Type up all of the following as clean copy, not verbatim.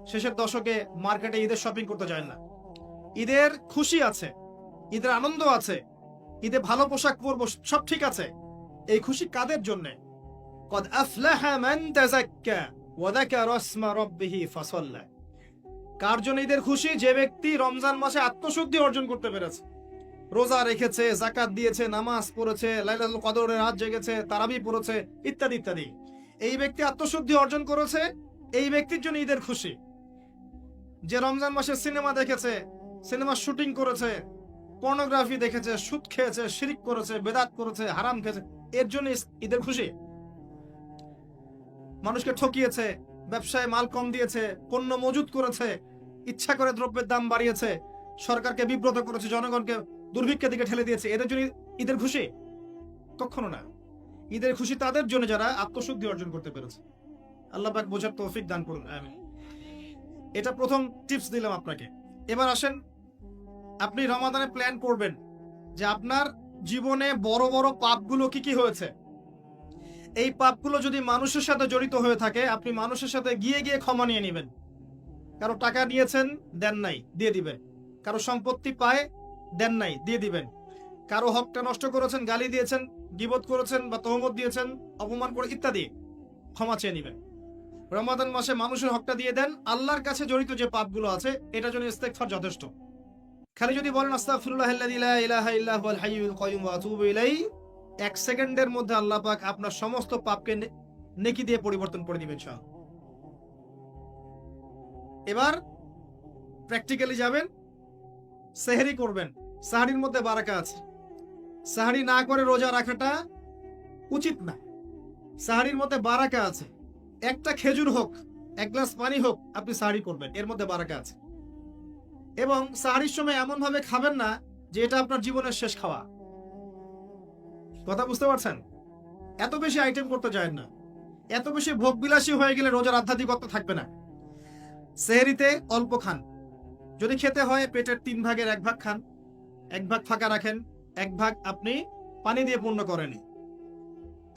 শেষের দশকে মার্কেটে ঈদের শপিং করতে যায় না। ঈদের খুশি আছে, ঈদের আনন্দ আছে, ঈদে ভালো পোশাক পরবো, সব ঠিক আছে। এই খুশি কাদের জন্যে? কদ আফলাহা মান তাযাক্কা ওয়া যাকারা ইসমা রাব্বিহি ফাসাল্লা। কার জন্য ঈদের খুশি? যে ব্যক্তি রমজান মাসে আত্মশুদ্ধি অর্জন করতে পেরেছে, রোজা রেখেছে, যাকাত দিয়েছে, নামাজ পড়েছে, লাইলাতুল কদরের রাত জেগেছে, তারাবি পড়েছে, ইত্যাদি ইত্যাদি। এই ব্যক্তি আত্মশুদ্ধি অর্জন করেছে, এই ব্যক্তির জন্য ঈদের খুশি। যে রমজান মাসে সিনেমা দেখেছে, সিনেমা শুটিং করেছে, পর্নোগ্রাফি দেখেছে, সুদ খেয়েছে, শিরিক করেছে, বেদাত করেছে, হারাম খেয়েছে, এর জন্য ঈদের খুশি। মানুষকে ঠকিয়েছে, ব্যবসায় মাল কম দিয়েছে, পণ্য মজুত করেছে, ইচ্ছা করে দ্রব্যের দাম বাড়িয়েছে, সরকারকে বিব্রত করেছে, জনগণকে দুর্ভিক্ষের দিকে ঠেলে দিয়েছে, এদের জন্য ঈদের খুশি? কখনো না। ঈদের খুশি তাদের জন্য যারা আত্মশুদ্ধি অর্জন করতে পেরেছে। আল্লাহ পাক বোঝার তৌফিক দান করুন, আমিন। এটা প্রথম টিপস দিলাম আপনাকে। এবার আসেন, আপনি রমাদানে প্ল্যান করবেন যে আপনার জীবনে বড় বড় পাপগুলো কি কি হয়েছে। এই পাপগুলো যদি মানুষের সাথে জড়িত হয়ে থাকে, আপনি মানুষের সাথে গিয়ে গিয়ে ক্ষমা নিয়ে নেবেন। কারো টাকা নিয়েছেন, দেন নাই, দিয়ে দিবেন। কারো সম্পত্তি পায়, দেন নাই, দিয়ে দিবেন। কারো হকটা নষ্ট করেছেন, গালি দিয়েছেন, গীবত করেছেন বা তহমত দিয়েছেন, অপমান করে ইত্যাদি, ক্ষমা চেয়ে নেবেন। রমাদান মাসে মানুষের হকটা দিয়ে দেন। আল্লাহর কাছে জড়িত যে পাপগুলো আছে, এটার জন্য ইস্তেগফার যথেষ্ট। খালি যদি বলেন আস্তাগফিরুল্লাহাল্লাযী লা ইলাহা ইল্লা হুয়াল হাইয়ুল কাইয়্যুম ওয়া আতুবু ইলাইহি, 1 সেকেন্ডের মধ্যে আল্লাহ পাক আপনার সমস্ত পাপকে নেকি দিয়ে পরিবর্তন করে দিবেন ইনশাআল্লাহ। এবার প্র্যাকটিক্যালি যাবেন, সেহরি করবেন। সাহরির মধ্যে বারাকা আছে। সাহরি না করে রোজা রাখাটা উচিত না। সাহরির মধ্যে বারাকা আছে। একটা খেজুর হোক, 1 গ্লাস পানি হোক, আপনি সাহরি করবেন, এর মধ্যে বারাকা আছে। এবং সাহরির সময় এমন ভাবে খাবেন না যে এটা আপনার জীবনের শেষ খাওয়া। কথা বুঝতে পারছেন? এত বেশি আইটেম করতে যায় না। এত বেশি ভোগবিলাসী হয়ে গেলে রোজার আধ্যাত্মিকত্ব থাকবে না। সেহরিতে অল্প খান। যদি খেতে হয় পেটের 3 ভাগের 1 ভাগ খান, 1 ভাগ ফাঁকা রাখেন, 1 ভাগ আপনি পানি দিয়ে পূর্ণ করেন।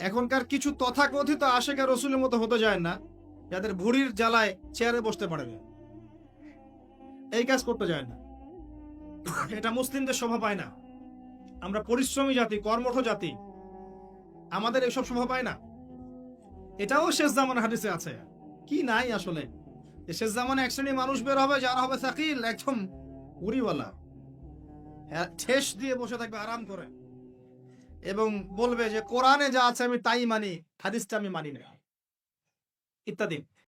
এখনকার কিছু তথাকথিত আশেকা রসুলের মতো হতে যায় না, যাদের ভুঁড়ির জ্বালায় চেয়ারে বসতে পারে না। এই কাজ করতে যায় না, এটা মুসলিমদের শোভা পায় না। আমরা পরিশ্রমী জাতি, কর্মঠ জাতি, আমাদের এইসব শোভা পায় না। এটাও শেষ জামানের হাদিসে আছে। কি নাই আসলে, শেষ জামানে এক শ্রেণী মানুষ বের হবে যারা হবে সাকিল, একদম উড়িওয়ালা, ঠেস দিয়ে বসে থাকবে আরাম করে, এবং বলবে যে কোরআনে যা আছে আমি তাই মানি, হাদিসটা আমি মানি না, ইত্যাদি।